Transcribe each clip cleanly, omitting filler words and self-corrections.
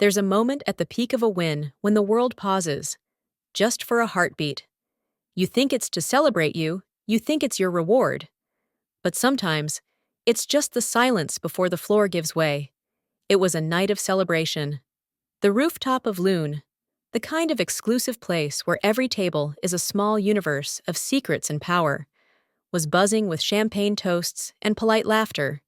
There's a moment at the peak of a win when the world pauses, just for a heartbeat. You think it's to celebrate you, you think it's your reward. But sometimes, it's just the silence before the floor gives way. It was a night of celebration. The rooftop of Loon, the kind of exclusive place where every table is a small universe of secrets and power, was buzzing with champagne toasts and polite laughter.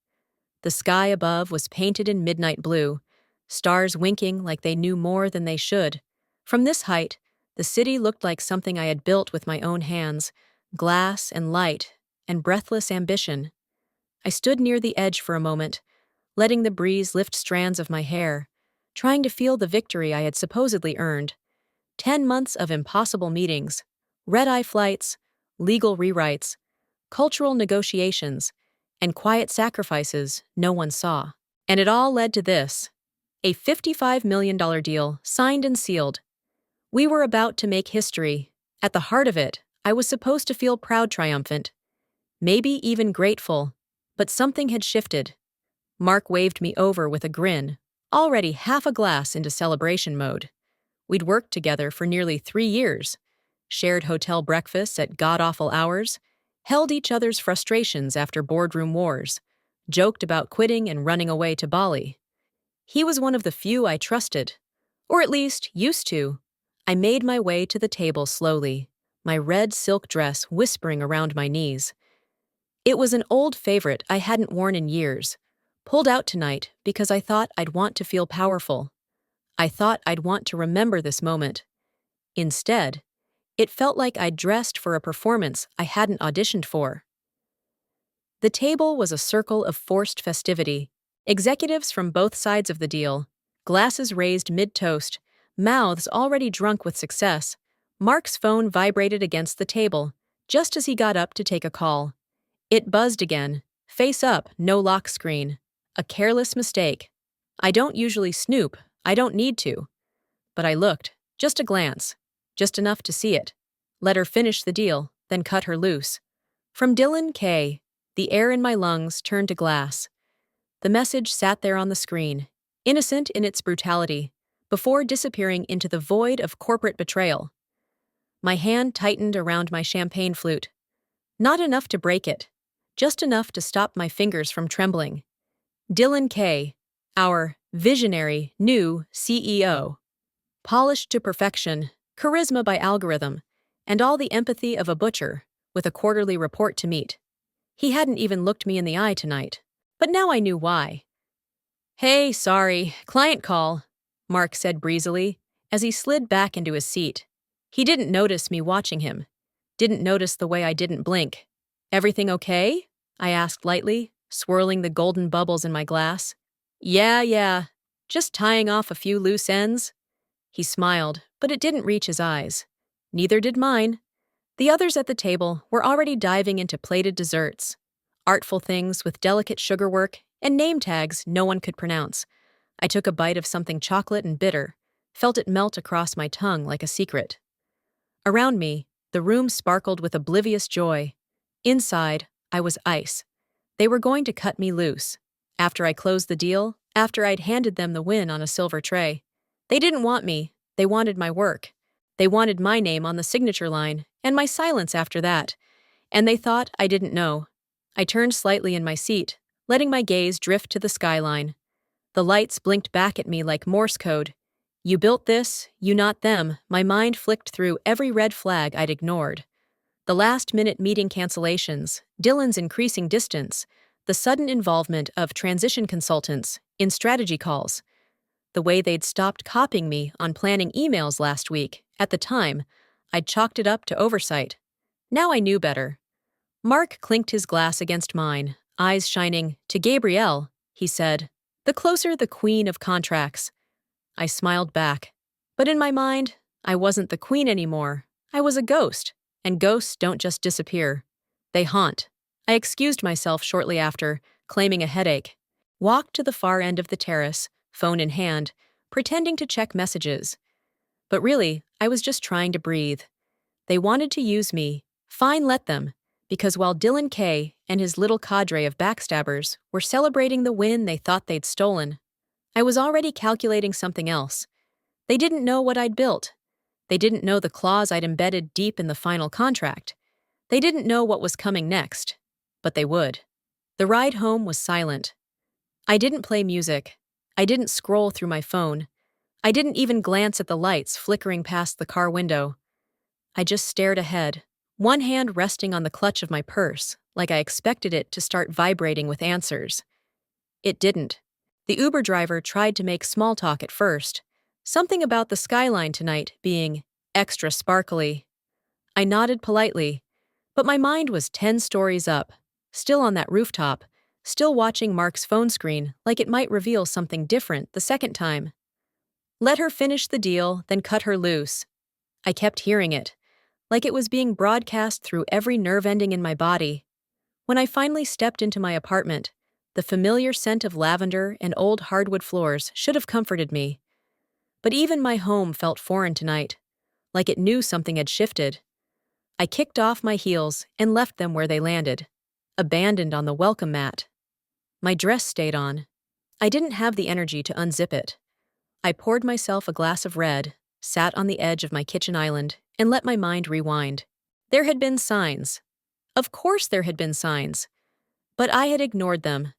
The sky above was painted in midnight blue, stars winking like they knew more than they should. From this height, the city looked like something I had built with my own hands, glass and light and breathless ambition. I stood near the edge for a moment, letting the breeze lift strands of my hair, trying to feel the victory I had supposedly earned. 10 months of impossible meetings, red-eye flights, legal rewrites, cultural negotiations, and quiet sacrifices no one saw. And it all led to this: a $55 million deal signed and sealed. We were about to make history. At the heart of it, I was supposed to feel proud, triumphant, maybe even grateful, but something had shifted. Mark waved me over with a grin, already half a glass into celebration mode. We'd worked together for nearly 3 years, shared hotel breakfasts at god-awful hours, held each other's frustrations after boardroom wars, joked about quitting and running away to Bali. He was one of the few I trusted, or at least used to. I made my way to the table slowly, my red silk dress whispering around my knees. It was an old favorite I hadn't worn in years, pulled out tonight because I thought I'd want to feel powerful. I thought I'd want to remember this moment. Instead, it felt like I'd dressed for a performance I hadn't auditioned for. The table was a circle of forced festivity, executives from both sides of the deal, glasses raised mid-toast, mouths already drunk with success. Mark's phone vibrated against the table, just as he got up to take a call. It buzzed again, face up, no lock screen. A careless mistake. I don't usually snoop, I don't need to. But I looked, just a glance, just enough to see it. Let her finish the deal, then cut her loose. From Dylan K. The air in my lungs turned to glass. The message sat there on the screen, innocent in its brutality, before disappearing into the void of corporate betrayal. My hand tightened around my champagne flute. Not enough to break it, just enough to stop my fingers from trembling. Dylan K., our visionary new CEO. Polished to perfection, charisma by algorithm, and all the empathy of a butcher, with a quarterly report to meet. He hadn't even looked me in the eye tonight, but now I knew why. "Hey, sorry, client call," Mark said breezily, as he slid back into his seat. He didn't notice me watching him, didn't notice the way I didn't blink. "Everything okay?" I asked lightly, swirling the golden bubbles in my glass. Yeah, just tying off a few loose ends." He smiled, but it didn't reach his eyes. Neither did mine. The others at the table were already diving into plated desserts, artful things with delicate sugarwork and name tags no one could pronounce. I took a bite of something chocolate and bitter, felt it melt across my tongue like a secret. Around me, the room sparkled with oblivious joy. Inside, I was ice. They were going to cut me loose. After I closed the deal, after I'd handed them the win on a silver tray. They didn't want me, they wanted my work. They wanted my name on the signature line, and my silence after that. And they thought I didn't know. I turned slightly in my seat, letting my gaze drift to the skyline. The lights blinked back at me like Morse code. You built this, you not them. My mind flicked through every red flag I'd ignored. The last-minute meeting cancellations, Dylan's increasing distance, the sudden involvement of transition consultants in strategy calls, the way they'd stopped copying me on planning emails last week. At the time, I'd chalked it up to oversight. Now I knew better. Mark clinked his glass against mine, eyes shining. "To Gabrielle," he said, "the closer the queen of contracts." I smiled back. But in my mind, I wasn't the queen anymore. I was a ghost, and ghosts don't just disappear. They haunt. I excused myself shortly after, claiming a headache. Walked to the far end of the terrace, phone in hand, pretending to check messages. But really, I was just trying to breathe. They wanted to use me. Fine, let them. Because while Dylan K. and his little cadre of backstabbers were celebrating the win they thought they'd stolen, I was already calculating something else. They didn't know what I'd built. They didn't know the clause I'd embedded deep in the final contract. They didn't know what was coming next. But they would. The ride home was silent. I didn't play music. I didn't scroll through my phone. I didn't even glance at the lights flickering past the car window. I just stared ahead, one hand resting on the clutch of my purse, like I expected it to start vibrating with answers. It didn't. The Uber driver tried to make small talk at first, something about the skyline tonight being extra sparkly. I nodded politely, but my mind was 10 stories up, still on that rooftop, still watching Mark's phone screen like it might reveal something different the second time. Let her finish the deal, then cut her loose. I kept hearing it, like it was being broadcast through every nerve ending in my body. When I finally stepped into my apartment, the familiar scent of lavender and old hardwood floors should have comforted me. But even my home felt foreign tonight, like it knew something had shifted. I kicked off my heels and left them where they landed, abandoned on the welcome mat. My dress stayed on. I didn't have the energy to unzip it. I poured myself a glass of red, sat on the edge of my kitchen island, and let my mind rewind. There had been signs. Of course there had been signs. But I had ignored them,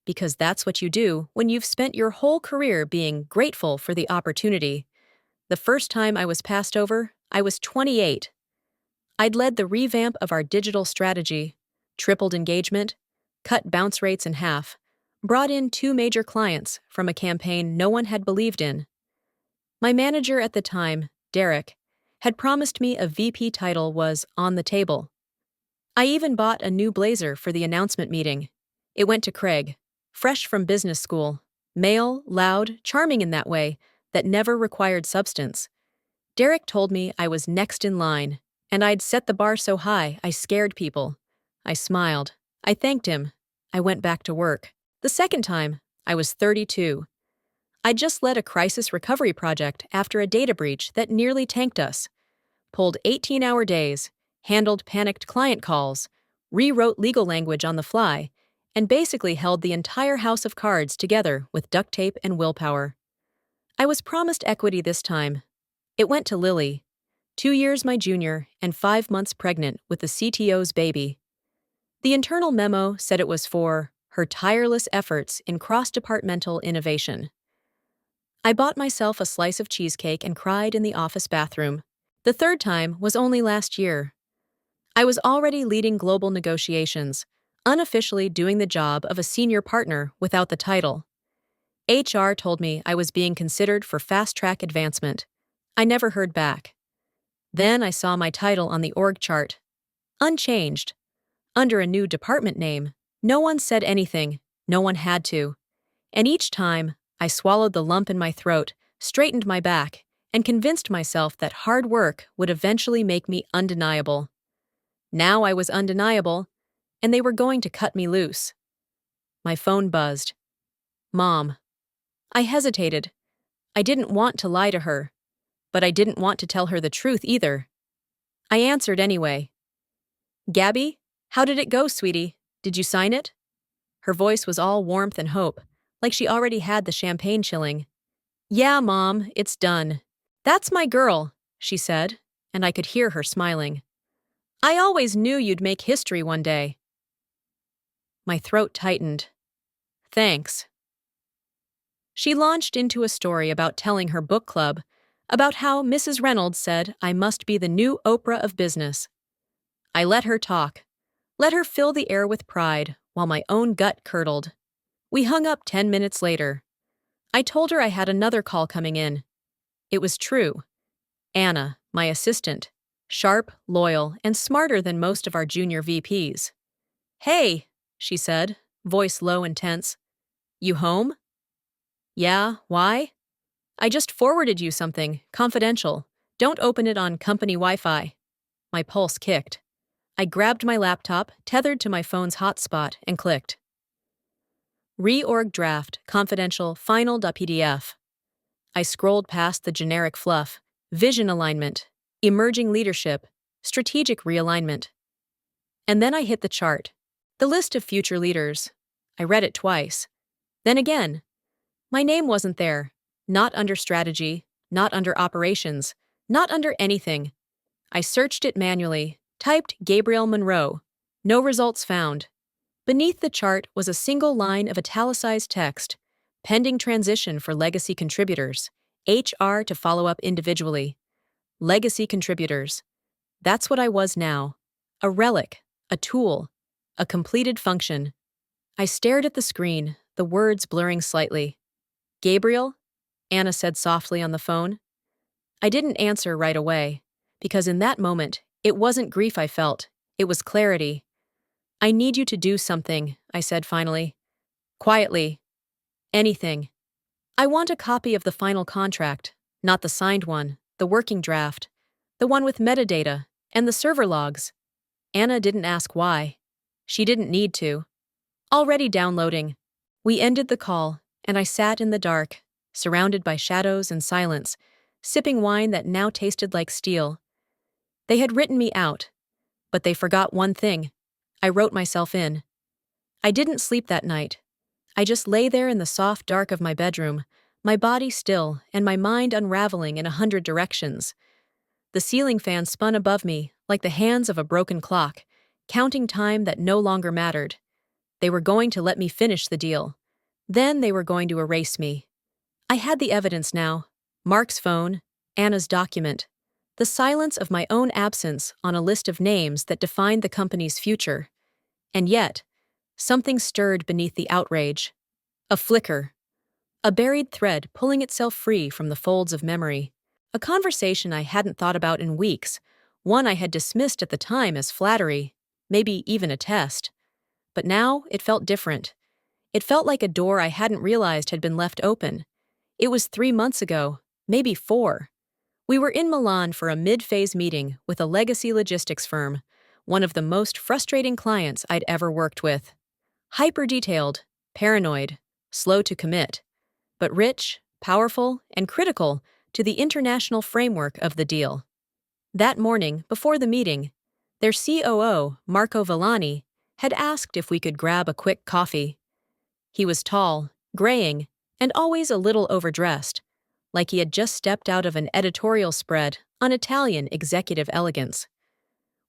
because that's what you do when you've spent your whole career being grateful for the opportunity. The first time I was passed over, I was 28. I'd led the revamp of our digital strategy, tripled engagement, cut bounce rates in half, brought in 2 major clients from a campaign no one had believed in. My manager at the time, Derek, had promised me a VP title was on the table. I even bought a new blazer for the announcement meeting. It went to Craig, fresh from business school, male, loud, charming in that way, that never required substance. Derek told me I was next in line, and I'd set the bar so high I scared people. I smiled. I thanked him. I went back to work. The second time, I was 32. I'd just led a crisis recovery project after a data breach that nearly tanked us. Pulled 18-hour days, handled panicked client calls, rewrote legal language on the fly, and basically held the entire house of cards together with duct tape and willpower. I was promised equity this time. It went to Lily, 2 years my junior and 5 months pregnant with the CTO's baby. The internal memo said it was for her tireless efforts in cross-departmental innovation. I bought myself a slice of cheesecake and cried in the office bathroom. The third time was only last year. I was already leading global negotiations, unofficially doing the job of a senior partner without the title. HR told me I was being considered for fast-track advancement. I never heard back. Then I saw my title on the org chart. Unchanged. Under a new department name. No one said anything. No one had to. And each time, I swallowed the lump in my throat, straightened my back, and convinced myself that hard work would eventually make me undeniable. Now I was undeniable, and they were going to cut me loose. My phone buzzed. Mom. I hesitated. I didn't want to lie to her, but I didn't want to tell her the truth either. I answered anyway. Gabby, how did it go, sweetie? Did you sign it? Her voice was all warmth and hope, like she already had the champagne chilling. Yeah, Mom, it's done. That's my girl, she said, and I could hear her smiling. I always knew you'd make history one day. My throat tightened. Thanks. She launched into a story about telling her book club, about how Mrs. Reynolds said I must be the new Oprah of business. I let her talk, let her fill the air with pride while my own gut curdled. We hung up 10 minutes later. I told her I had another call coming in. It was true. Anna, my assistant, sharp, loyal, and smarter than most of our junior VPs. Hey, she said, voice low and tense. You home? Yeah, why? I just forwarded you something, confidential. Don't open it on company Wi-Fi. My pulse kicked. I grabbed my laptop, tethered to my phone's hotspot, and clicked. Reorg draft, confidential, final.pdf. I scrolled past the generic fluff, vision alignment, emerging leadership, strategic realignment. And then I hit the chart. The list of future leaders. I read it twice. Then again. My name wasn't there. Not under strategy, not under operations, not under anything. I searched it manually, typed Gabriel Monroe. No results found. Beneath the chart was a single line of italicized text: pending transition for legacy contributors. HR to follow up individually. Legacy contributors. That's what I was now. A relic, a tool, a completed function. I stared at the screen, the words blurring slightly. Gabriel? Anna said softly on the phone. I didn't answer right away, because in that moment, it wasn't grief I felt, it was clarity. I need you to do something, I said finally. Quietly. Anything. I want a copy of the final contract, not the signed one, the working draft, the one with metadata, and the server logs. Anna didn't ask why. She didn't need to. Already downloading. We ended the call, and I sat in the dark, surrounded by shadows and silence, sipping wine that now tasted like steel. They had written me out, but they forgot one thing. I wrote myself in. I didn't sleep that night. I just lay there in the soft dark of my bedroom, my body still and my mind unraveling in 100 directions. The ceiling fan spun above me like the hands of a broken clock, counting time that no longer mattered. They were going to let me finish the deal. Then they were going to erase me. I had the evidence now. Mark's phone, Anna's document, the silence of my own absence on a list of names that defined the company's future. And yet, something stirred beneath the outrage. A flicker. A buried thread pulling itself free from the folds of memory. A conversation I hadn't thought about in weeks, one I had dismissed at the time as flattery, maybe even a test. But now it felt different. It felt like a door I hadn't realized had been left open. It was 3 months ago, maybe 4. We were in Milan for a mid-phase meeting with a legacy logistics firm, one of the most frustrating clients I'd ever worked with. Hyper-detailed, paranoid, slow to commit, but rich, powerful, and critical to the international framework of the deal. That morning, before the meeting, their COO, Marco Villani, had asked if we could grab a quick coffee. He was tall, graying, and always a little overdressed, like he had just stepped out of an editorial spread on Italian executive elegance.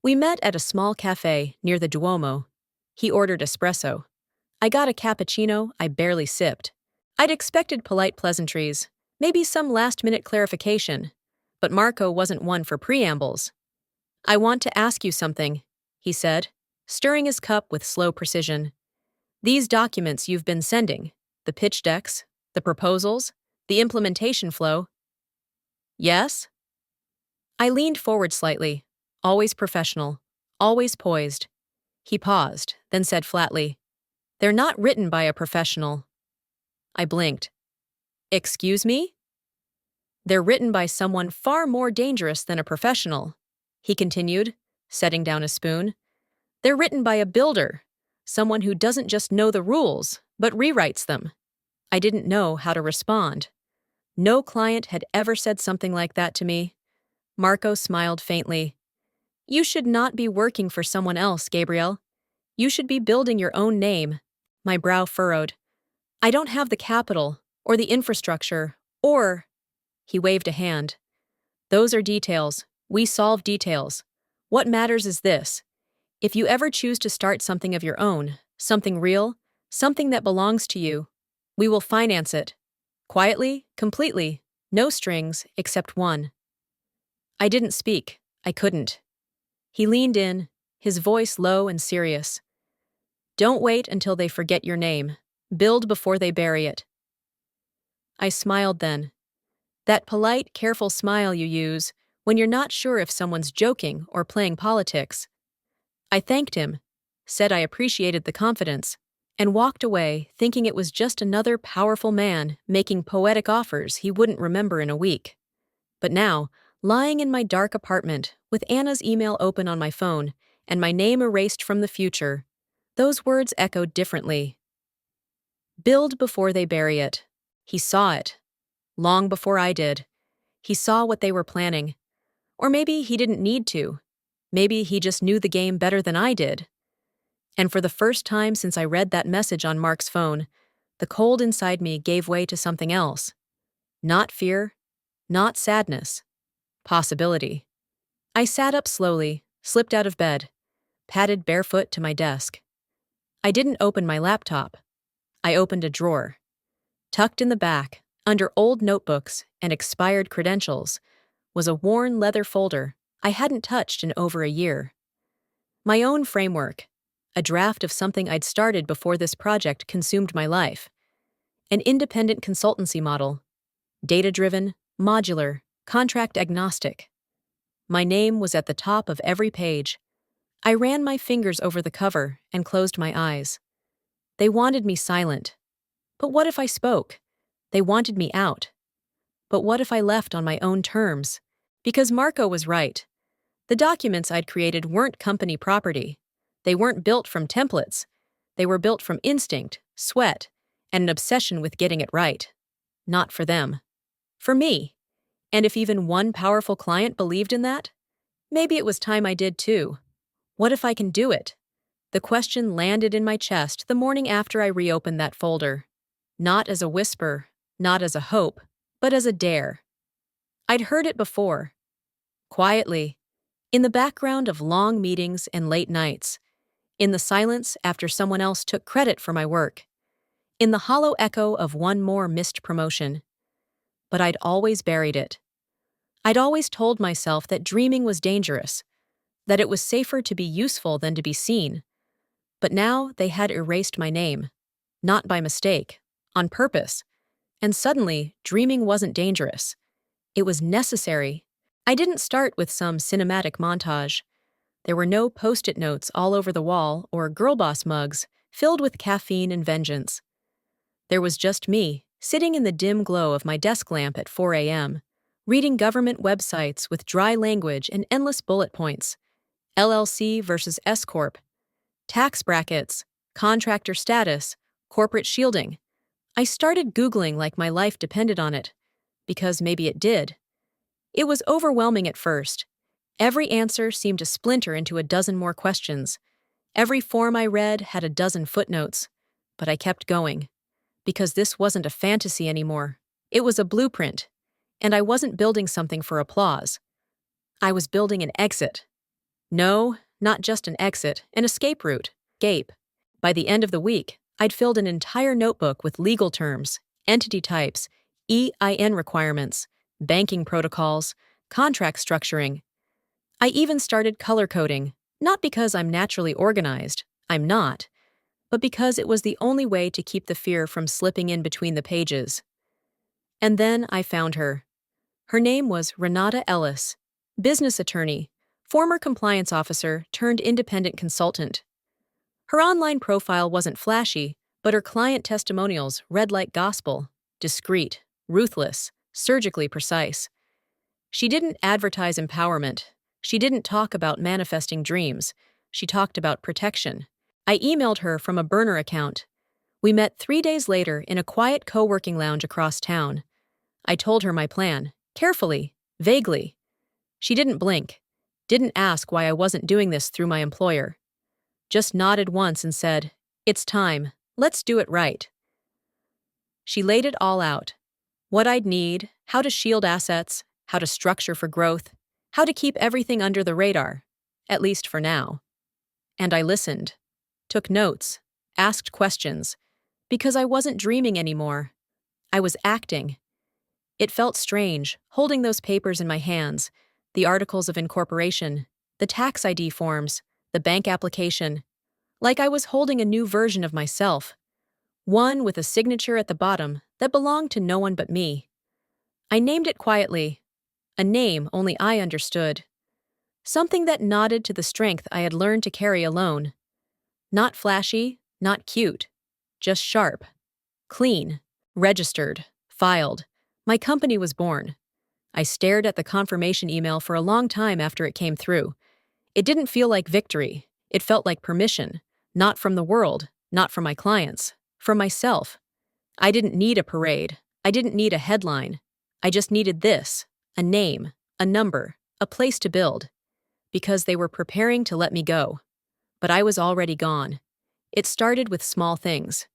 We met at a small cafe near the Duomo. He ordered espresso. I got a cappuccino I barely sipped. I'd expected polite pleasantries, maybe some last-minute clarification, but Marco wasn't one for preambles. I want to ask you something, he said, stirring his cup with slow precision. These documents you've been sending, the pitch decks, the proposals, the implementation flow. Yes? I leaned forward slightly, always professional, always poised. He paused, then said flatly, "They're not written by a professional." I blinked. Excuse me? They're written by someone far more dangerous than a professional, he continued, setting down a spoon. They're written by a builder, someone who doesn't just know the rules, but rewrites them. I didn't know how to respond. No client had ever said something like that to me. Marco smiled faintly. You should not be working for someone else, Gabriel. You should be building your own name. My brow furrowed. I don't have the capital, or the infrastructure, or... He waved a hand. Those are details. We solve details. What matters is this. If you ever choose to start something of your own, something real, something that belongs to you, we will finance it. Quietly, completely, no strings except one. I didn't speak. I couldn't. He leaned in, his voice low and serious. Don't wait until they forget your name. Build before they bury it. I smiled then. That polite, careful smile you use when you're not sure if someone's joking or playing politics. I thanked him, said I appreciated the confidence, and walked away thinking it was just another powerful man making poetic offers he wouldn't remember in a week. But now, lying in my dark apartment, with Anna's email open on my phone and my name erased from the future, those words echoed differently. Build before they bury it. He saw it. Long before I did. He saw what they were planning. Or maybe he didn't need to. Maybe he just knew the game better than I did. And for the first time since I read that message on Mark's phone, The cold inside me gave way to something else. Not fear, not sadness. Possibility. I sat up slowly, slipped out of bed, padded barefoot to my desk. I didn't open my laptop. I opened a drawer. Tucked in the back, under old notebooks and expired credentials, was a worn leather folder I hadn't touched in over a year. My own framework, a draft of something I'd started before this project consumed my life. An independent consultancy model, data-driven, modular, contract-agnostic. My name was at the top of every page. I ran my fingers over the cover and closed my eyes. They wanted me silent. But what if I spoke? They wanted me out. But what if I left on my own terms? Because Marco was right. The documents I'd created weren't company property. They weren't built from templates. They were built from instinct, sweat, and an obsession with getting it right. Not for them. For me. And if even one powerful client believed in that, maybe it was time I did too. What if I can do it? The question landed in my chest the morning after I reopened that folder. Not as a whisper, not as a hope, but as a dare. I'd heard it before. Quietly, in the background of long meetings and late nights, in the silence after someone else took credit for my work, in the hollow echo of one more missed promotion. But I'd always buried it. I'd always told myself that dreaming was dangerous, that it was safer to be useful than to be seen. But now they had erased my name. Not by mistake, on purpose. And suddenly, dreaming wasn't dangerous. It was necessary. I didn't start with some cinematic montage. There were no post-it notes all over the wall or girl boss mugs filled with caffeine and vengeance. There was just me, sitting in the dim glow of my desk lamp at 4 a.m., reading government websites with dry language and endless bullet points. LLC versus S-Corp. Tax brackets, contractor status, corporate shielding. I started Googling like my life depended on it, because maybe it did. It was overwhelming at first. Every answer seemed to splinter into a dozen more questions. Every form I read had a dozen footnotes. But I kept going. Because this wasn't a fantasy anymore. It was a blueprint. And I wasn't building something for applause. I was building an exit. No, not just an exit, an escape route. Escape. By the end of the week, I'd filled an entire notebook with legal terms, entity types, EIN requirements, banking protocols, contract structuring. I even started color coding, not because I'm naturally organized, I'm not, but because it was the only way to keep the fear from slipping in between the pages. And then I found her. Her name was Renata Ellis, business attorney, former compliance officer turned independent consultant. Her online profile wasn't flashy, but her client testimonials read like gospel, discreet, ruthless, surgically precise. She didn't advertise empowerment. She didn't talk about manifesting dreams. She talked about protection. I emailed her from a burner account. We met 3 days later in a quiet co-working lounge across town. I told her my plan, carefully, vaguely. She didn't blink, didn't ask why I wasn't doing this through my employer. Just nodded once and said, "It's time, let's do it right." She laid it all out. What I'd need, how to shield assets, how to structure for growth, how to keep everything under the radar, at least for now. And I listened, took notes, asked questions, because I wasn't dreaming anymore. I was acting. It felt strange, holding those papers in my hands, the articles of incorporation, the tax ID forms, the bank application, like I was holding a new version of myself, one with a signature at the bottom that belonged to no one but me. I named it quietly, a name only I understood, something that nodded to the strength I had learned to carry alone. Not flashy, not cute, just sharp, clean, registered, filed. My company was born. I stared at the confirmation email for a long time after it came through. It didn't feel like victory. It felt like permission, not from the world, not from my clients, from myself. I didn't need a parade. I didn't need a headline. I just needed this, a name, a number, a place to build. Because they were preparing to let me go. But I was already gone. It started with small things.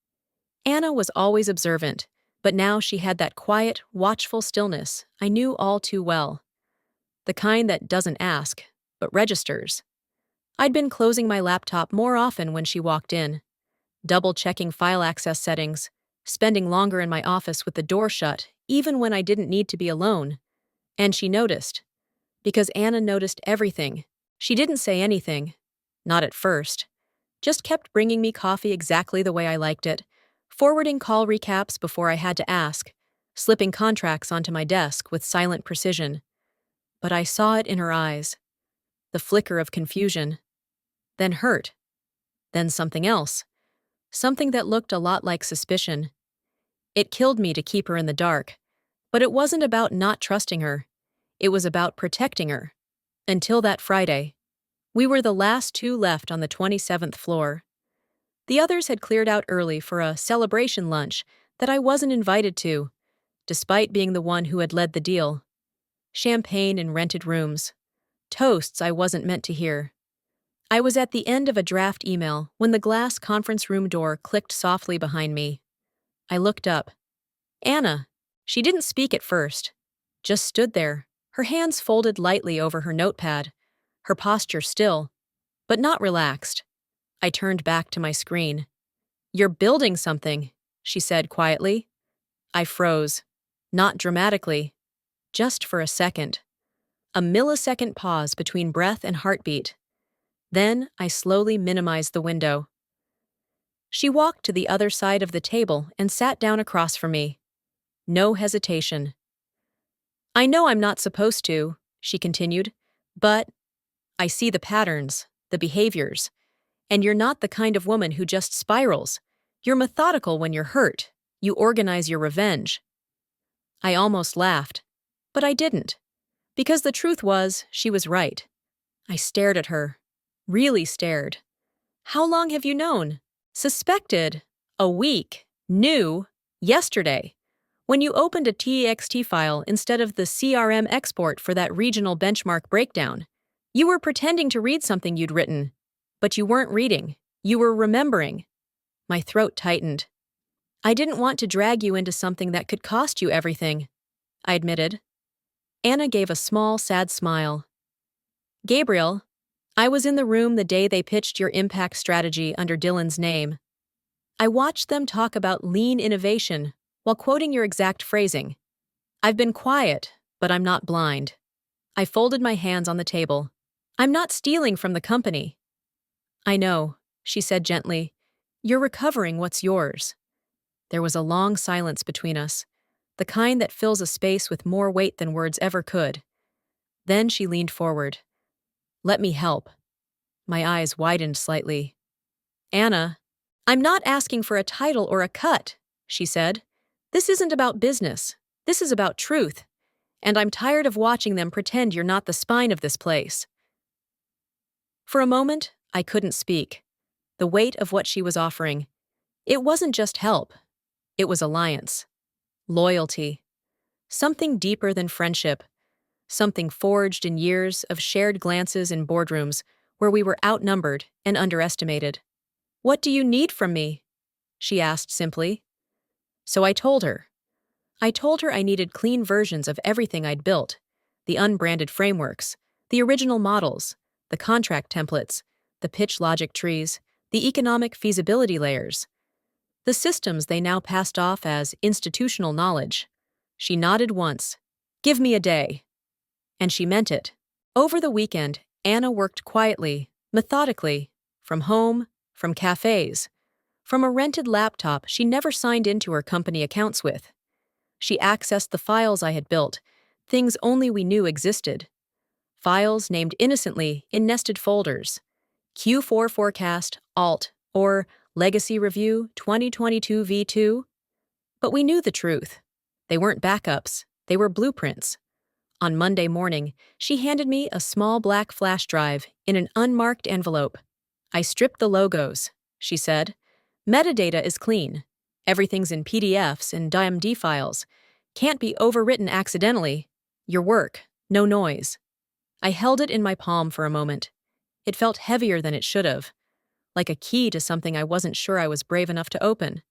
Anna was always observant, but now she had that quiet, watchful stillness I knew all too well. The kind that doesn't ask, but registers. I'd been closing my laptop more often when she walked in, double-checking file access settings, spending longer in my office with the door shut, even when I didn't need to be alone. And she noticed. Because Anna noticed everything. She didn't say anything. Not at first. Just kept bringing me coffee exactly the way I liked it, forwarding call recaps before I had to ask, slipping contracts onto my desk with silent precision. But I saw it in her eyes. The flicker of confusion. Then hurt. Then something else. Something that looked a lot like suspicion. It killed me to keep her in the dark. But it wasn't about not trusting her. It was about protecting her. Until that Friday. We were the last two left on the 27th floor. The others had cleared out early for a celebration lunch that I wasn't invited to, despite being the one who had led the deal. Champagne in rented rooms. Toasts I wasn't meant to hear. I was at the end of a draft email when the glass conference room door clicked softly behind me. I looked up. Anna. She didn't speak at first. Just stood there, her hands folded lightly over her notepad, her posture still, but not relaxed. I turned back to my screen. "You're building something," she said quietly. I froze. Not dramatically. Just for a second. A millisecond pause between breath and heartbeat. Then I slowly minimized the window. She walked to the other side of the table and sat down across from me. No hesitation. "I know I'm not supposed to," she continued, "but I see the patterns, the behaviors. And you're not the kind of woman who just spirals. You're methodical when you're hurt. You organize your revenge." I almost laughed, but I didn't. Because the truth was, she was right. I stared at her. Really stared. "How long have you known?" "Suspected. A week. Knew. Yesterday. When you opened a TXT file instead of the CRM export for that regional benchmark breakdown. You were pretending to read something you'd written. But you weren't reading. You were remembering." My throat tightened. "I didn't want to drag you into something that could cost you everything," I admitted. Anna gave a small, sad smile. "Gabriel, I was in the room the day they pitched your impact strategy under Dylan's name. I watched them talk about lean innovation while quoting your exact phrasing. I've been quiet, but I'm not blind." I folded my hands on the table. "I'm not stealing from the company." "I know," she said gently. "You're recovering what's yours." There was a long silence between us, the kind that fills a space with more weight than words ever could. Then she leaned forward. "Let me help." My eyes widened slightly. "Anna, I'm not asking for a title or a cut," she said. "This isn't about business. This is about truth. And I'm tired of watching them pretend you're not the spine of this place." For a moment, I couldn't speak. The weight of what she was offering. It wasn't just help. It was alliance. Loyalty. Something deeper than friendship. Something forged in years of shared glances in boardrooms where we were outnumbered and underestimated. "What do you need from me?" she asked simply. So I told her. I told her I needed clean versions of everything I'd built. The unbranded frameworks, the original models, the contract templates, the pitch logic trees, the economic feasibility layers. The systems they now passed off as institutional knowledge. She nodded once. "Give me a day." And she meant it. Over the weekend, Anna worked quietly, methodically, from home, from cafes, from a rented laptop she never signed into her company accounts with. She accessed the files I had built, things only we knew existed. Files named innocently in nested folders. Q4 Forecast, Alt, or Legacy Review 2022 V2. But we knew the truth. They weren't backups, they were blueprints. On Monday morning, she handed me a small black flash drive in an unmarked envelope. "I stripped the logos," she said. "Metadata is clean. Everything's in PDFs and DMD files. Can't be overwritten accidentally. Your work, no noise." I held it in my palm for a moment. It felt heavier than it should have, like a key to something I wasn't sure I was brave enough to open.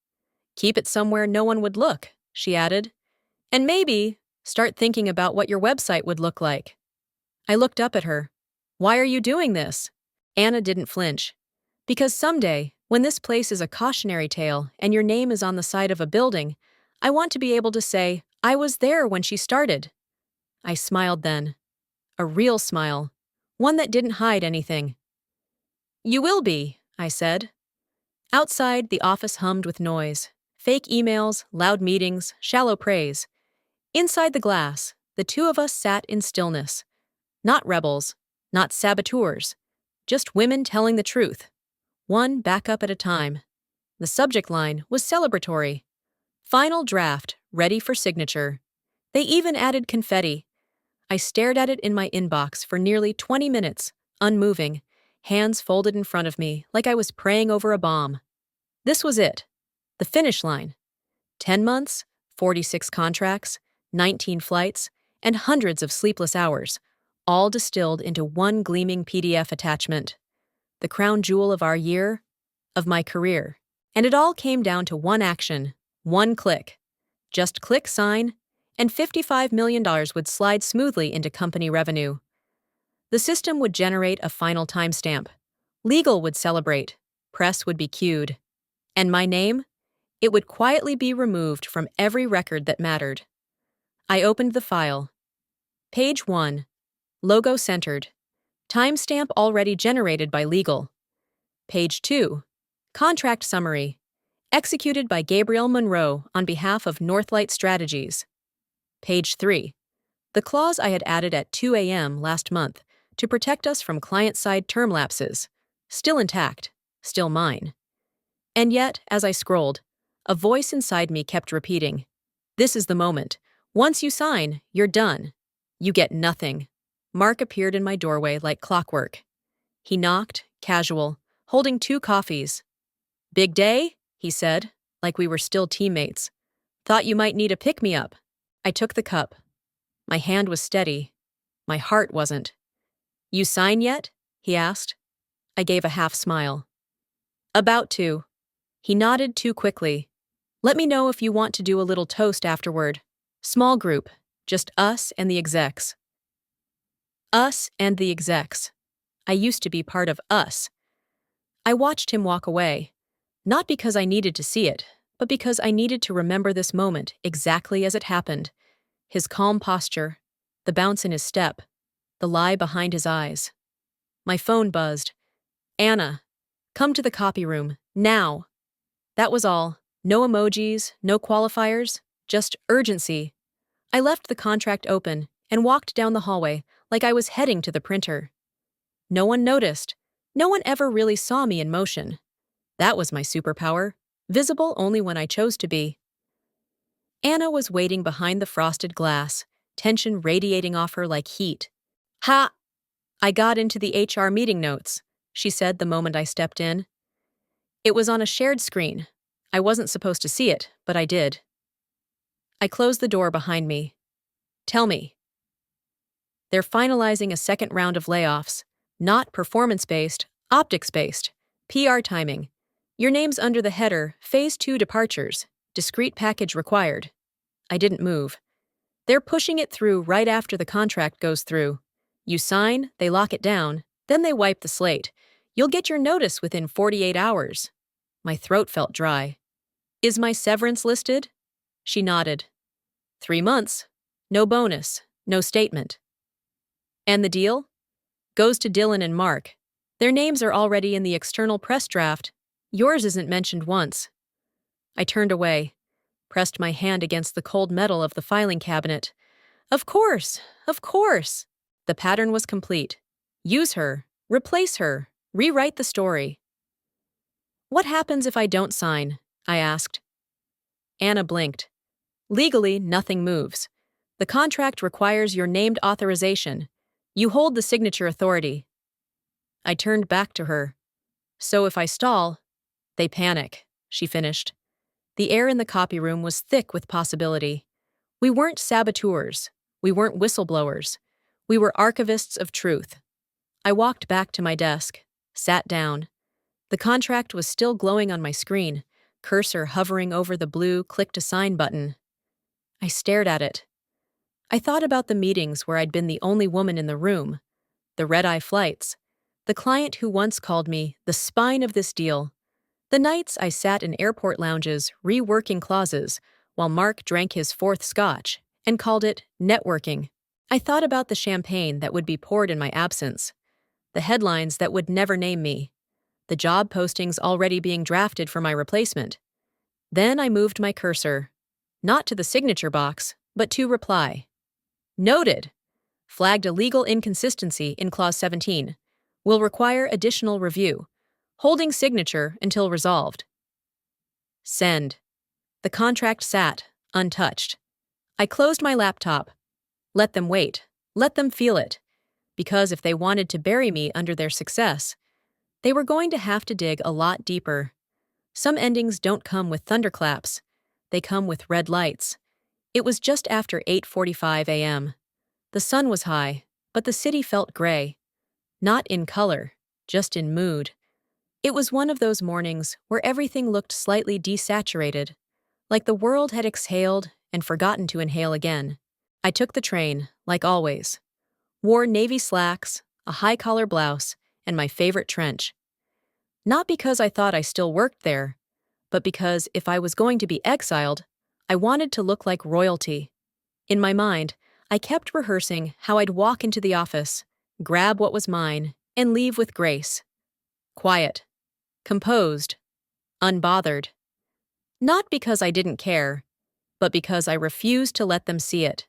Keep it somewhere no one would look, she added. And maybe start thinking about what your website would look like. I looked up at her. Why are you doing this? Anna didn't flinch. Because someday, when this place is a cautionary tale and your name is on the side of a building, I want to be able to say, I was there when she started. I smiled then. A real smile. One that didn't hide anything. You will be, I said. Outside, the office hummed with noise. Fake emails, loud meetings, shallow praise. Inside the glass, the two of us sat in stillness. Not rebels, not saboteurs, just women telling the truth. One backup at a time. The subject line was celebratory. Final draft, ready for signature. They even added confetti. I stared at it in my inbox for nearly 20 minutes, unmoving, hands folded in front of me like I was praying over a bomb. This was it. The finish line. 10 months, 46 contracts, 19 flights, and hundreds of sleepless hours, all distilled into one gleaming PDF attachment. The crown jewel of our year, of my career. And it all came down to one action, one click. Just click sign, and $55 million would slide smoothly into company revenue. The system would generate a final timestamp. Legal would celebrate. Press would be cued. And my name? It would quietly be removed from every record that mattered. I opened the file. Page 1. Logo centered. Timestamp already generated by legal. Page 2. Contract summary. Executed by Gabriel Monroe on behalf of Northlight Strategies. Page 3. The clause I had added at 2 a.m. last month to protect us from client-side term lapses. Still intact. Still mine. And yet, as I scrolled, a voice inside me kept repeating, "This is the moment. Once you sign, you're done. You get nothing." Mark appeared in my doorway like clockwork. He knocked, casual, holding 2 coffees. "Big day?" he said, like we were still teammates. "Thought you might need a pick-me-up." I took the cup. My hand was steady. My heart wasn't. "You sign yet?" he asked. I gave a half smile. "About to." He nodded too quickly. "Let me know if you want to do a little toast afterward. Small group, just us and the execs." Us and the execs. I used to be part of us. I watched him walk away, not because I needed to see it, but because I needed to remember this moment exactly as it happened. His calm posture, the bounce in his step, the lie behind his eyes. My phone buzzed. "Anna, come to the copy room, now." That was all. No emojis, no qualifiers, just urgency. I left the contract open and walked down the hallway like I was heading to the printer. No one noticed. No one ever really saw me in motion. That was my superpower, visible only when I chose to be. Anna was waiting behind the frosted glass, tension radiating off her like heat. "Ha! I got into the HR meeting notes," she said the moment I stepped in. It was on a shared screen. I wasn't supposed to see it, but I did. I closed the door behind me. "Tell me." "They're finalizing a second round of layoffs. Not performance-based, optics-based. PR timing. Your name's under the header, Phase 2 departures. Discrete package required." I didn't move. "They're pushing it through right after the contract goes through. You sign, they lock it down, then they wipe the slate. You'll get your notice within 48 hours. My throat felt dry. "Is my severance listed?" She nodded. 3 months. No bonus. No statement. "And the deal?" "Goes to Dylan and Mark. Their names are already in the external press draft. Yours isn't mentioned once." I turned away, pressed my hand against the cold metal of the filing cabinet. Of course, of course. The pattern was complete. Use her, replace her, rewrite the story. "What happens if I don't sign?" I asked. Anna blinked. "Legally, nothing moves. The contract requires your named authorization. You hold the signature authority." I turned back to her. "So if I stall, they panic," she finished. The air in the copy room was thick with possibility. We weren't saboteurs. We weren't whistleblowers. We were archivists of truth. I walked back to my desk, sat down. The contract was still glowing on my screen, cursor hovering over the blue click to sign button. I stared at it. I thought about the meetings where I'd been the only woman in the room, the red-eye flights, the client who once called me the spine of this deal, the nights I sat in airport lounges reworking clauses while Mark drank his fourth scotch and called it networking. I thought about the champagne that would be poured in my absence, the headlines that would never name me, the job postings already being drafted for my replacement. Then I moved my cursor, not to the signature box, but to reply. Noted. Flagged a legal inconsistency in Clause 17. Will require additional review. Holding signature until resolved. Send. The contract sat, untouched. I closed my laptop. Let them wait. Let them feel it. Because if they wanted to bury me under their success, they were going to have to dig a lot deeper. Some endings don't come with thunderclaps. They come with red lights. It was just after 8:45 a.m. The sun was high, but the city felt gray. Not in color, just in mood. It was one of those mornings where everything looked slightly desaturated, like the world had exhaled and forgotten to inhale again. I took the train, like always. Wore navy slacks, a high-collar blouse, and my favorite trench. Not because I thought I still worked there, but because if I was going to be exiled, I wanted to look like royalty. In my mind, I kept rehearsing how I'd walk into the office, grab what was mine, and leave with grace. Quiet. Composed. Unbothered. Not because I didn't care, but because I refused to let them see it.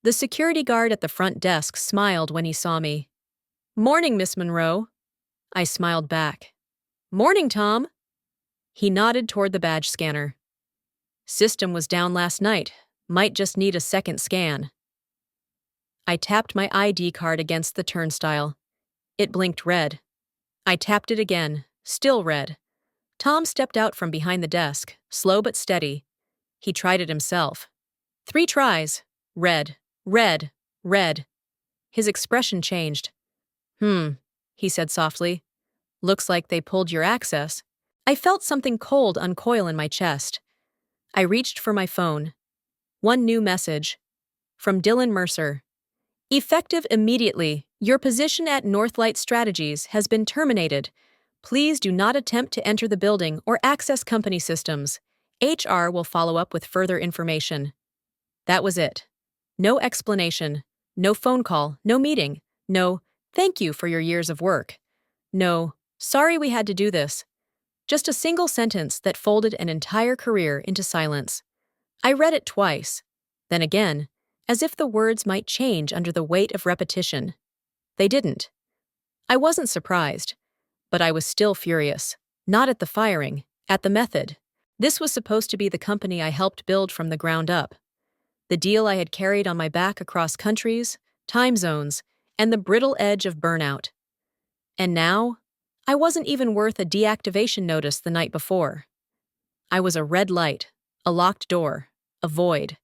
The security guard at the front desk smiled when he saw me. "Morning, Miss Monroe." I smiled back. "Morning, Tom." He nodded toward the badge scanner. "System was down last night. Might just need a second scan." I tapped my ID card against the turnstile. It blinked red. I tapped it again, still red. Tom stepped out from behind the desk, slow but steady. He tried it himself. 3 tries. Red, red, red. His expression changed. He said softly. "Looks like they pulled your access." I felt something cold uncoil in my chest. I reached for my phone. One new message. From Dylan Mercer. "Effective immediately. Your position at Northlight Strategies has been terminated. Please do not attempt to enter the building or access company systems. HR will follow up with further information." That was it. No explanation. No phone call. No meeting. No, "Thank you for your years of work." No, "Sorry we had to do this." Just a single sentence that folded an entire career into silence. I read it twice, then again, as if the words might change under the weight of repetition. They didn't. I wasn't surprised, but I was still furious. Not at the firing, at the method. This was supposed to be the company I helped build from the ground up. The deal I had carried on my back across countries, time zones, and the brittle edge of burnout. And now, I wasn't even worth a deactivation notice the night before. I was a red light, a locked door, a void.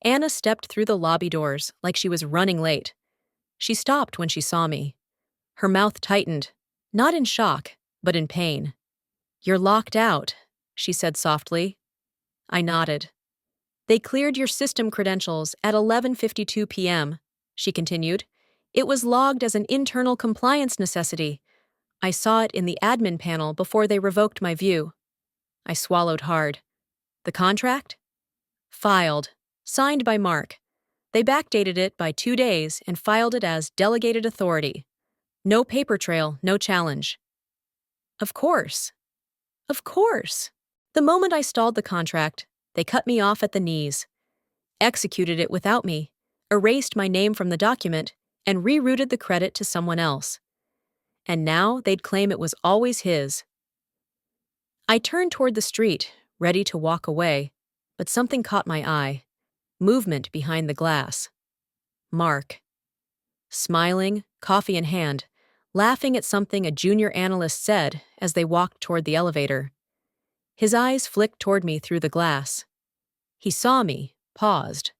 Anna stepped through the lobby doors like she was running late. She stopped when she saw me. Her mouth tightened, not in shock, but in pain. "You're locked out," she said softly. I nodded. "They cleared your system credentials at 11:52 p.m., she continued. "It was logged as an internal compliance necessity. I saw it in the admin panel before they revoked my view." I swallowed hard. "The contract?" "Filed. Signed by Mark. They backdated it by 2 days and filed it as delegated authority. No paper trail, no challenge." Of course. Of course. The moment I stalled the contract, they cut me off at the knees, executed it without me, erased my name from the document, and rerouted the credit to someone else. And now they'd claim it was always his. I turned toward the street, ready to walk away, but something caught my eye. Movement behind the glass. Mark. Smiling, coffee in hand, laughing at something a junior analyst said as they walked toward the elevator. His eyes flicked toward me through the glass. He saw me, paused,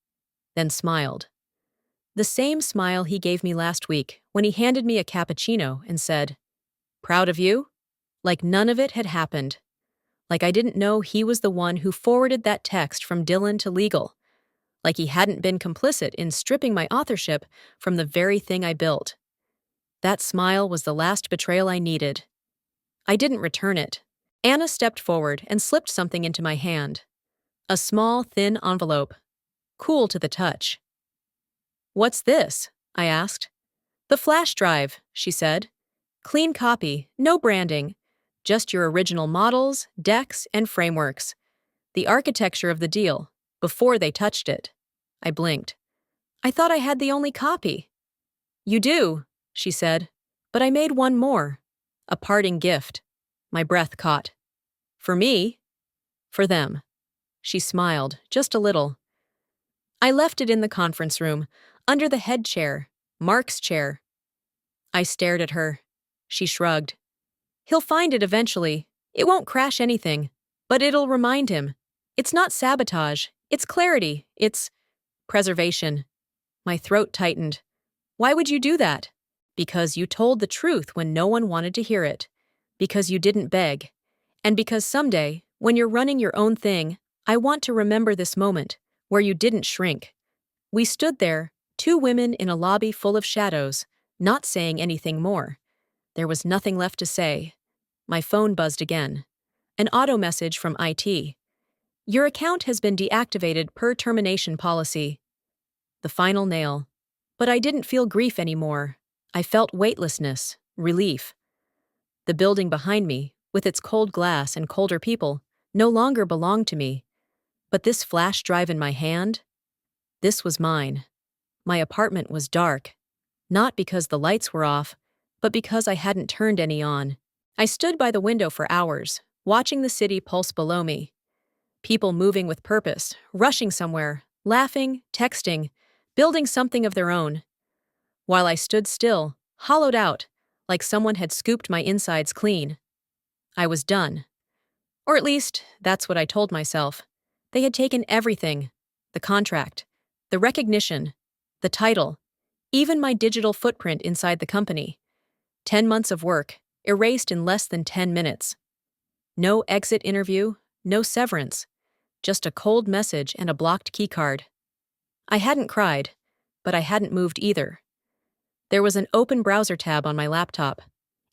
then smiled. The same smile he gave me last week when he handed me a cappuccino and said, "Proud of you?" Like none of it had happened. Like I didn't know he was the one who forwarded that text from Dylan to legal. Like he hadn't been complicit in stripping my authorship from the very thing I built. That smile was the last betrayal I needed. I didn't return it. Anna stepped forward and slipped something into my hand. A small, thin envelope. Cool to the touch. "What's this?" I asked. "The flash drive," she said. "Clean copy, no branding. Just your original models, decks, and frameworks. The architecture of the deal, before they touched it." I blinked. "I thought I had the only copy." "You do," she said. "But I made one more. A parting gift." My breath caught. "For me?" "For them." She smiled, just a little. I left it in the conference room, under the head chair, Mark's chair. I stared at her. She shrugged. "He'll find it eventually. It won't crash anything. But it'll remind him. It's not sabotage. It's clarity. It's preservation." My throat tightened. "Why would you do that?" "Because you told the truth when no one wanted to hear it. Because you didn't beg. And because someday, when you're running your own thing, I want to remember this moment, where you didn't shrink." We stood there, two women in a lobby full of shadows, not saying anything more. There was nothing left to say. My phone buzzed again. An auto message from IT. "Your account has been deactivated per termination policy." The final nail. But I didn't feel grief anymore. I felt weightlessness, relief. The building behind me, with its cold glass and colder people, no longer belonged to me. But this flash drive in my hand? This was mine. My apartment was dark. Not because the lights were off, but because I hadn't turned any on. I stood by the window for hours, watching the city pulse below me. People moving with purpose, rushing somewhere, laughing, texting, building something of their own. While I stood still, hollowed out, like someone had scooped my insides clean. I was done. Or at least, that's what I told myself. They had taken everything. The contract, the recognition, the title, even my digital footprint inside the company. 10 months of work, erased in less than 10 minutes. No exit interview, no severance. Just a cold message and a blocked keycard. I hadn't cried, but I hadn't moved either. There was an open browser tab on my laptop,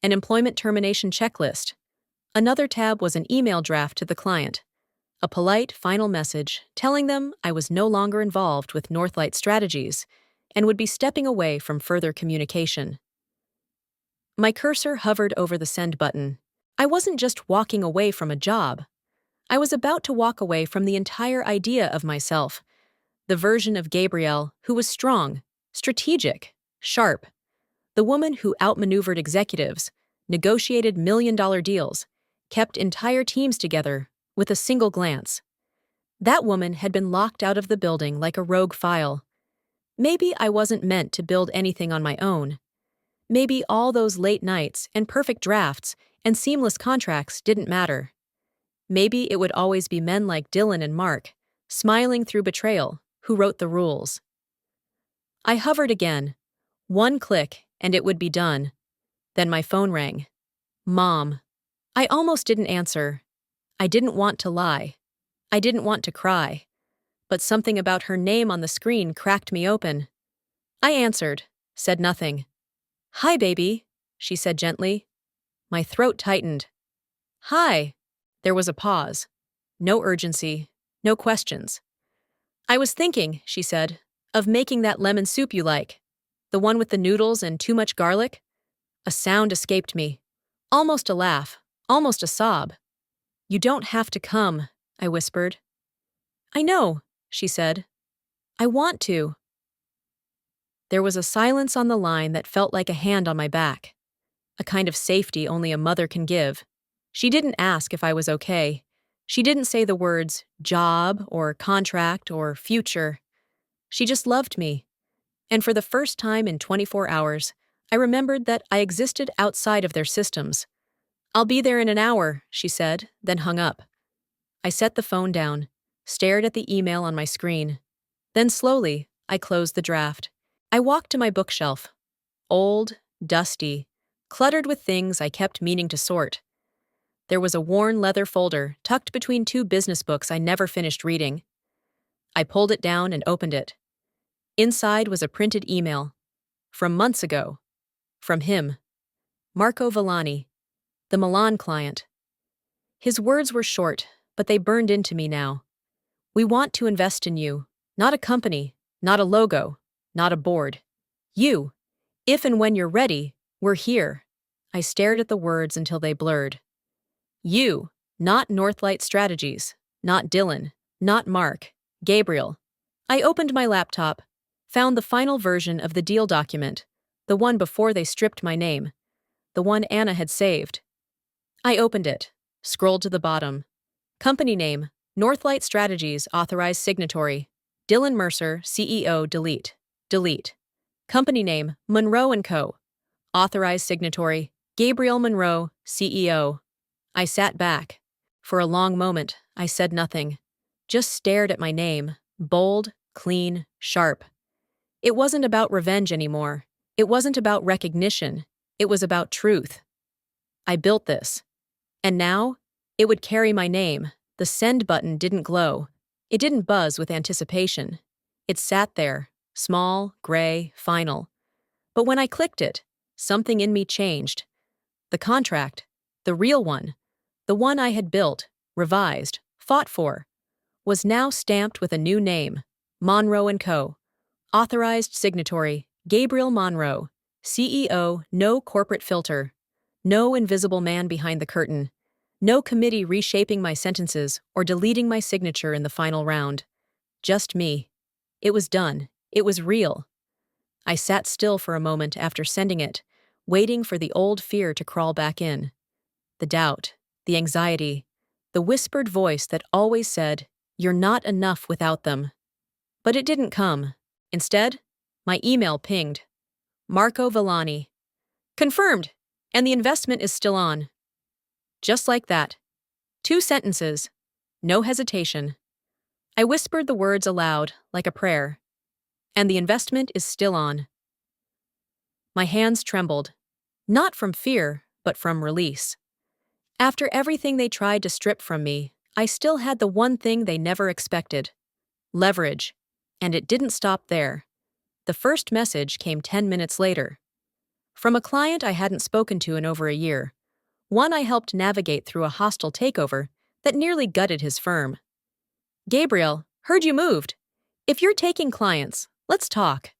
an employment termination checklist. Another tab was an email draft to the client, a polite final message telling them I was no longer involved with Northlight Strategies and would be stepping away from further communication. My cursor hovered over the send button. I wasn't just walking away from a job. I was about to walk away from the entire idea of myself, the version of Gabrielle who was strong, strategic, sharp, the woman who outmaneuvered executives, negotiated million-dollar deals, kept entire teams together with a single glance. That woman had been locked out of the building like a rogue file. Maybe I wasn't meant to build anything on my own. Maybe all those late nights and perfect drafts and seamless contracts didn't matter. Maybe it would always be men like Dylan and Mark, smiling through betrayal, who wrote the rules. I hovered again. One click, and it would be done. Then my phone rang. Mom. I almost didn't answer. I didn't want to lie. I didn't want to cry. But something about her name on the screen cracked me open. I answered, said nothing. "Hi, baby," she said gently. My throat tightened. "Hi." There was a pause. No urgency, no questions. "I was thinking," she said, "of making that lemon soup you like. The one with the noodles and too much garlic." A sound escaped me. Almost a laugh, almost a sob. "You don't have to come," I whispered. "I know," she said. "I want to." There was a silence on the line that felt like a hand on my back, a kind of safety only a mother can give. She didn't ask if I was okay. She didn't say the words job or contract or future. She just loved me. And for the first time in 24 hours, I remembered that I existed outside of their systems. "I'll be there in an hour," she said, then hung up. I set the phone down, stared at the email on my screen. Then slowly, I closed the draft. I walked to my bookshelf. Old, dusty, cluttered with things I kept meaning to sort. There was a worn leather folder tucked between two business books I never finished reading. I pulled it down and opened it. Inside was a printed email. From months ago. From him. Marco Villani, the Milan client. His words were short, but they burned into me now. We want to invest in you. Not a company, not a logo, not a board. You. If and when you're ready, we're here. I stared at the words until they blurred. You. Not Northlight Strategies. Not Dylan. Not Mark. Gabriel. I opened my laptop, found the final version of the deal document, the one before they stripped my name, the one Anna had saved. I opened it, scrolled to the bottom. Company name, Northlight Strategies Authorized Signatory, Dylan Mercer, CEO, Delete. Delete. Company name, Monroe & Co. Authorized Signatory, Gabriel Monroe, CEO. I sat back. For a long moment, I said nothing. Just stared at my name, bold, clean, sharp. It wasn't about revenge anymore. It wasn't about recognition. It was about truth. I built this. And now, it would carry my name. The send button didn't glow. It didn't buzz with anticipation. It sat there, small, gray, final. But when I clicked it, something in me changed. The contract, the real one, the one I had built, revised, fought for, was now stamped with a new name, Monroe & Co. Authorized Signatory, Gabriel Monroe, CEO, no corporate filter, no invisible man behind the curtain, no committee reshaping my sentences or deleting my signature in the final round. Just me. It was done. It was real. I sat still for a moment after sending it, waiting for the old fear to crawl back in. The doubt, the anxiety, the whispered voice that always said, "You're not enough without them." But it didn't come. Instead, my email pinged. Marco Villani. Confirmed, and the investment is still on. Just like that. 2 sentences. No hesitation. I whispered the words aloud, like a prayer. And the investment is still on. My hands trembled. Not from fear, but from release. After everything they tried to strip from me, I still had the one thing they never expected. Leverage. And it didn't stop there. The first message came 10 minutes later. From a client I hadn't spoken to in over a year. One I helped navigate through a hostile takeover that nearly gutted his firm. Gabriel, heard you moved. If you're taking clients, let's talk.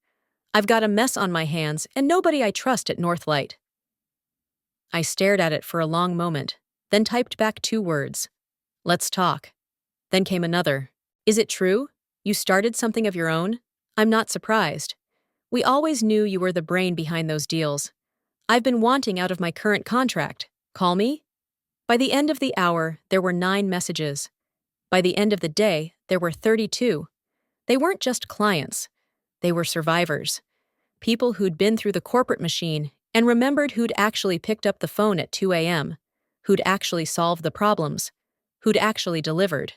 I've got a mess on my hands and nobody I trust at Northlight. I stared at it for a long moment, then typed back 2 words. Let's talk. Then came another. Is it true? You started something of your own? I'm not surprised. We always knew you were the brain behind those deals. I've been wanting out of my current contract. Call me? By the end of the hour, there were 9 messages. By the end of the day, there were 32. They weren't just clients. They were survivors. People who'd been through the corporate machine and remembered who'd actually picked up the phone at 2 a.m., who'd actually solved the problems, who'd actually delivered.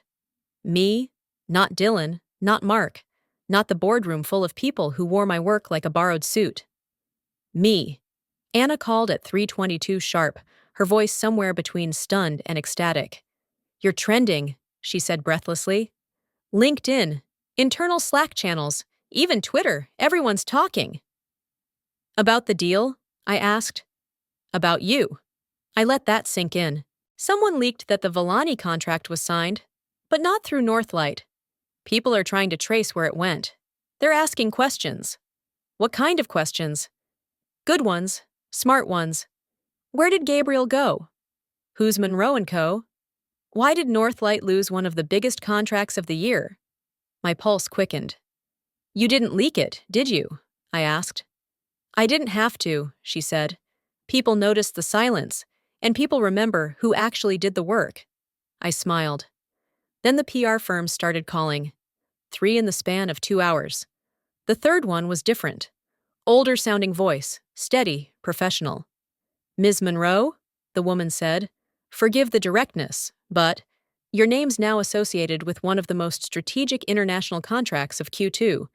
Me? Not Dylan, not Mark, not the boardroom full of people who wore my work like a borrowed suit. Me. Anna called at 3:22 sharp, her voice somewhere between stunned and ecstatic. You're trending, she said breathlessly. LinkedIn, internal Slack channels, even Twitter, everyone's talking. About the deal? I asked. About you. I let that sink in. Someone leaked that the Villani contract was signed, but not through Northlight. People are trying to trace where it went. They're asking questions. What kind of questions? Good ones, smart ones. Where did Gabriel go? Who's Monroe & Co.? Why did Northlight lose one of the biggest contracts of the year? My pulse quickened. You didn't leak it, did you? I asked. I didn't have to, she said. People noticed the silence, and people remember who actually did the work. I smiled. Then the PR firms started calling. 3 in the span of 2 hours. The third one was different. Older-sounding voice, steady, professional. Ms. Monroe, the woman said, forgive the directness, but your name's now associated with one of the most strategic international contracts of Q2,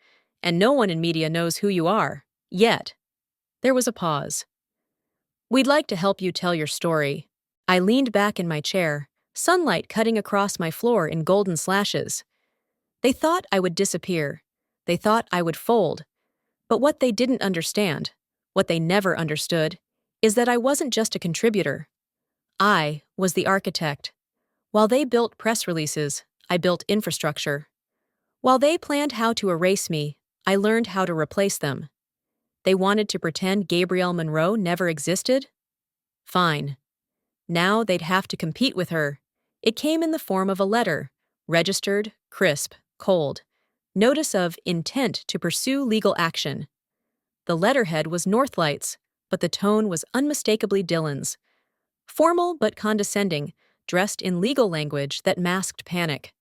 and no one in media knows who you are, yet. There was a pause. We'd like to help you tell your story. I leaned back in my chair, sunlight cutting across my floor in golden slashes. They thought I would disappear. They thought I would fold. But what they didn't understand, what they never understood, is that I wasn't just a contributor. I was the architect. While they built press releases, I built infrastructure. While they planned how to erase me, I learned how to replace them. They wanted to pretend Gabrielle Monroe never existed? Fine. Now they'd have to compete with her. It came in the form of a letter, registered, crisp, cold. Notice of intent to pursue legal action. The letterhead was Northlight's, but the tone was unmistakably Dylan's. Formal but condescending, dressed in legal language that masked panic.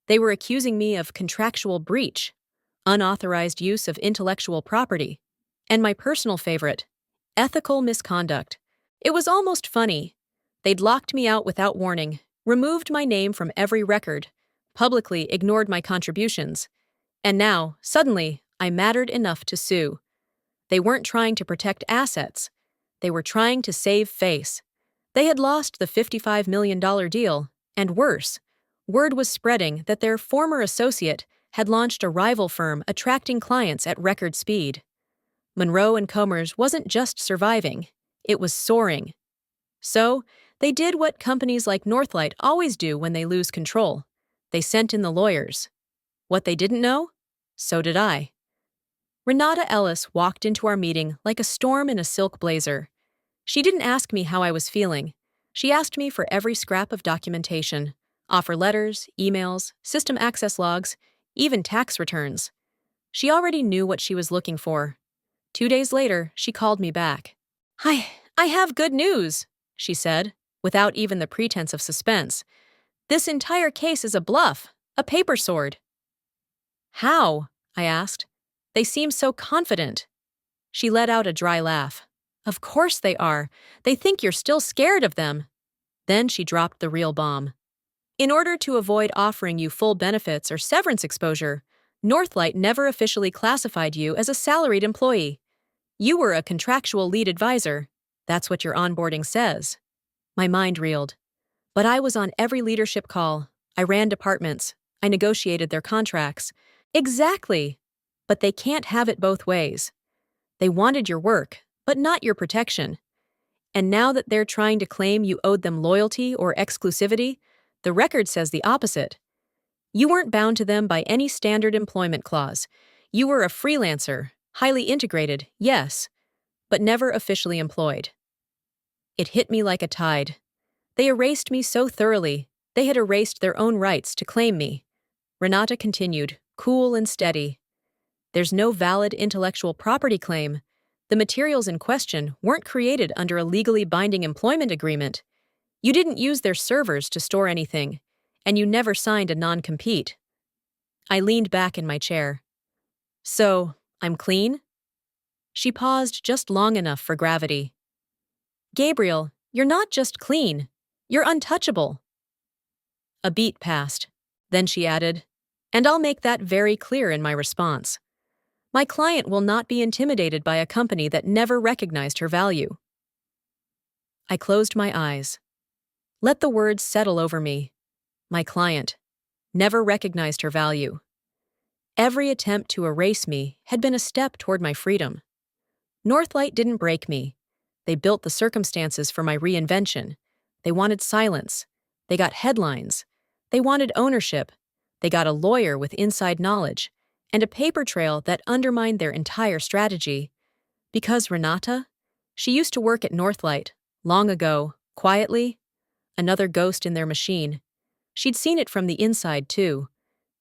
They were accusing me of contractual breach, unauthorized use of intellectual property, and my personal favorite, ethical misconduct. It was almost funny. They'd locked me out without warning, removed my name from every record, publicly ignored my contributions, and now, suddenly, I mattered enough to sue. They weren't trying to protect assets. They were trying to save face. They had lost the $55 million deal, and worse, word was spreading that their former associate had launched a rival firm attracting clients at record speed. Monroe and Comer's wasn't just surviving, it was soaring. So, they did what companies like Northlight always do when they lose control. They sent in the lawyers. What they didn't know? So did I. Renata Ellis walked into our meeting like a storm in a silk blazer. She didn't ask me how I was feeling. She asked me for every scrap of documentation, offer letters, emails, system access logs, even tax returns. She already knew what she was looking for. 2 days later, she called me back. I have good news, she said, without even the pretense of suspense. This entire case is a bluff, a paper sword. How? I asked. They seem so confident. She let out a dry laugh. Of course they are. They think you're still scared of them. Then she dropped the real bomb. In order to avoid offering you full benefits or severance exposure, Northlight never officially classified you as a salaried employee. You were a contractual lead advisor. That's what your onboarding says. My mind reeled. But I was on every leadership call. I ran departments. I negotiated their contracts. Exactly. But they can't have it both ways. They wanted your work, but not your protection. And now that they're trying to claim you owed them loyalty or exclusivity, the record says the opposite. You weren't bound to them by any standard employment clause. You were a freelancer, highly integrated, yes, but never officially employed. It hit me like a tide. They erased me so thoroughly, they had erased their own rights to claim me. Renata continued, cool and steady. There's no valid intellectual property claim. The materials in question weren't created under a legally binding employment agreement. You didn't use their servers to store anything, and you never signed a non-compete. I leaned back in my chair. So, I'm clean? She paused just long enough for gravity. Gabriel, you're not just clean. You're untouchable. A beat passed. Then she added, and I'll make that very clear in my response. My client will not be intimidated by a company that never recognized her value. I closed my eyes. Let the words settle over me. My client never recognized her value. Every attempt to erase me had been a step toward my freedom. Northlight didn't break me. They built the circumstances for my reinvention. They wanted silence. They got headlines. They wanted ownership. They got a lawyer with inside knowledge and a paper trail that undermined their entire strategy. Because Renata? She used to work at Northlight, long ago, quietly, another ghost in their machine. She'd seen it from the inside, too.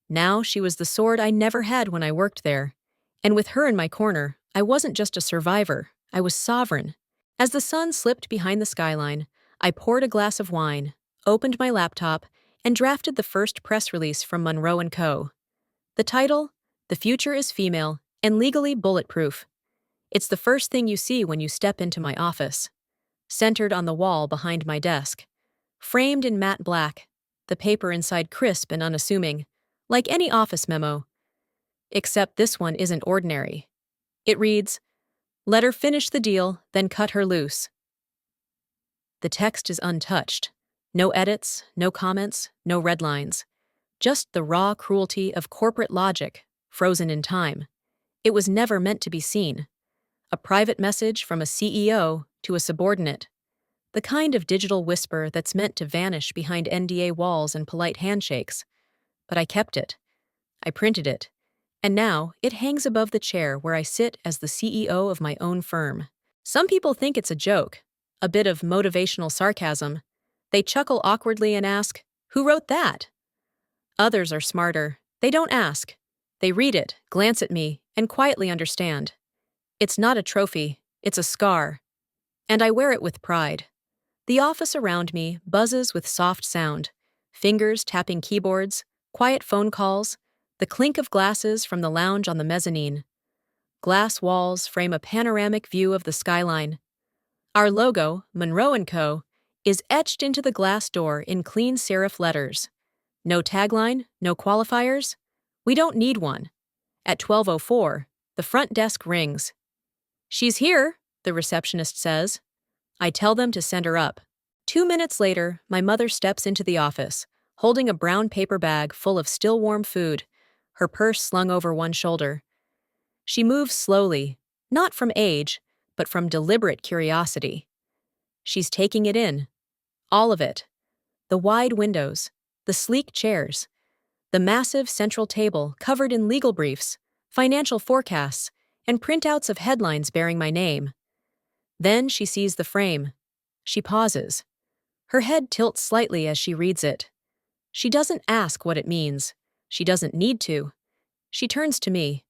Now she was the sword I never had when I worked there. And with her in my corner, I wasn't just a survivor, I was sovereign. As the sun slipped behind the skyline, I poured a glass of wine, opened my laptop, and drafted the first press release from Monroe & Co. The title? The Future is Female and Legally Bulletproof. It's the first thing you see when you step into my office. Centered on the wall behind my desk. Framed in matte black, the paper inside crisp and unassuming, like any office memo. Except this one isn't ordinary. It reads, "Let her finish the deal, then cut her loose." The text is untouched. No edits, no comments, no red lines. Just the raw cruelty of corporate logic, frozen in time. It was never meant to be seen. A private message from a CEO to a subordinate. The kind of digital whisper that's meant to vanish behind NDA walls and polite handshakes. But I kept it. I printed it. And now it hangs above the chair where I sit as the CEO of my own firm. Some people think it's a joke, a bit of motivational sarcasm. They chuckle awkwardly and ask, "Who wrote that?" Others are smarter. They don't ask. They read it, glance at me, and quietly understand. It's not a trophy, it's a scar. And I wear it with pride. The office around me buzzes with soft sound, fingers tapping keyboards, quiet phone calls, the clink of glasses from the lounge on the mezzanine. Glass walls frame a panoramic view of the skyline. Our logo, Monroe & Co., is etched into the glass door in clean serif letters. No tagline, no qualifiers. We don't need one. At 12:04, the front desk rings. "She's here," the receptionist says. I tell them to send her up. 2 minutes later, my mother steps into the office, holding a brown paper bag full of still warm food, her purse slung over one shoulder. She moves slowly, not from age, but from deliberate curiosity. She's taking it in. All of it. The wide windows, the sleek chairs, the massive central table covered in legal briefs, financial forecasts, and printouts of headlines bearing my name. Then she sees the frame. She pauses. Her head tilts slightly as she reads it. She doesn't ask what it means. She doesn't need to. She turns to me.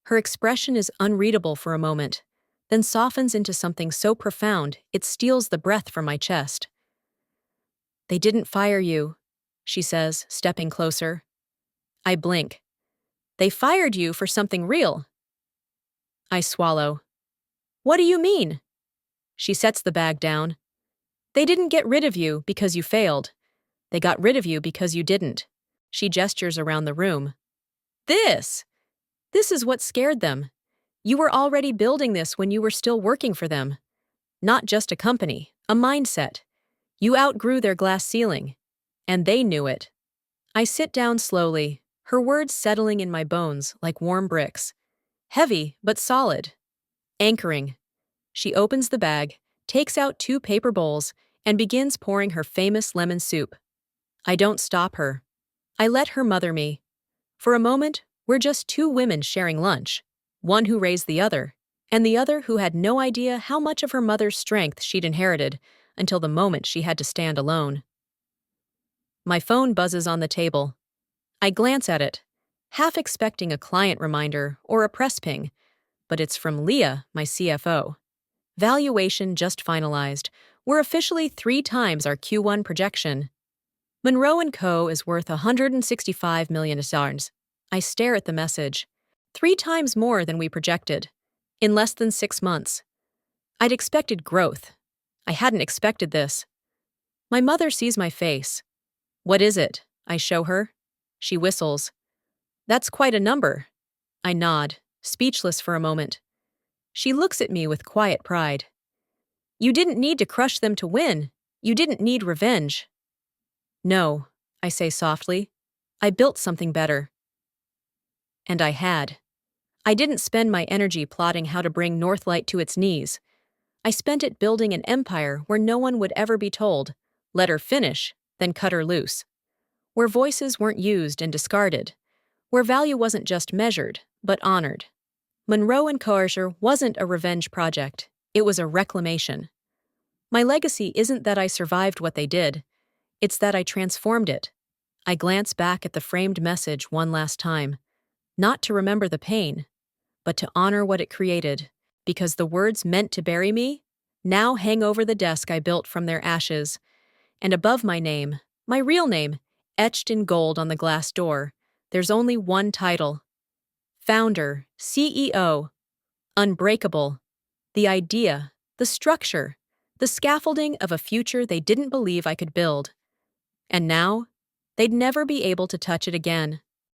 Her expression is unreadable for a moment, then softens into something so profound it steals the breath from my chest. "They didn't fire you," she says, stepping closer. I blink. "They fired you for something real." I swallow. "What do you mean?" She sets the bag down. "They didn't get rid of you because you failed. They got rid of you because you didn't." She gestures around the room. This is what scared them. You were already building this when you were still working for them. Not just a company, a mindset. You outgrew their glass ceiling. And they knew it. I sit down slowly, her words settling in my bones like warm bricks. Heavy, but solid. Anchoring. She opens the bag, takes out 2 paper bowls, and begins pouring her famous lemon soup. I don't stop her. I let her mother me. For a moment, we're just 2 women sharing lunch, one who raised the other, and the other who had no idea how much of her mother's strength she'd inherited until the moment she had to stand alone. My phone buzzes on the table. I glance at it, half expecting a client reminder or a press ping, but it's from Leah, my CFO. Valuation just finalized. We're officially 3 times our Q1 projection. Monroe & Co. is worth $165 million. I stare at the message. 3 times more than we projected. In less than 6 months. I'd expected growth. I hadn't expected this. My mother sees my face. "What is it?" I show her. She whistles. "That's quite a number." I nod, speechless for a moment. She looks at me with quiet pride. "You didn't need to crush them to win. You didn't need revenge." "No," I say softly. "I built something better." And I had. I didn't spend my energy plotting how to bring Northlight to its knees. I spent it building an empire where no one would ever be told, "Let her finish, then cut her loose." Where voices weren't used and discarded. Where value wasn't just measured, but honored. Monroe & Co. wasn't a revenge project. It was a reclamation. My legacy isn't that I survived what they did. It's that I transformed it. I glance back at the framed message one last time. Not to remember the pain, but to honor what it created, because the words meant to bury me now hang over the desk I built from their ashes, and above my name, my real name, etched in gold on the glass door, there's only one title. Founder, CEO, unbreakable, the idea, the structure, the scaffolding of a future they didn't believe I could build. And now, they'd never be able to touch it again.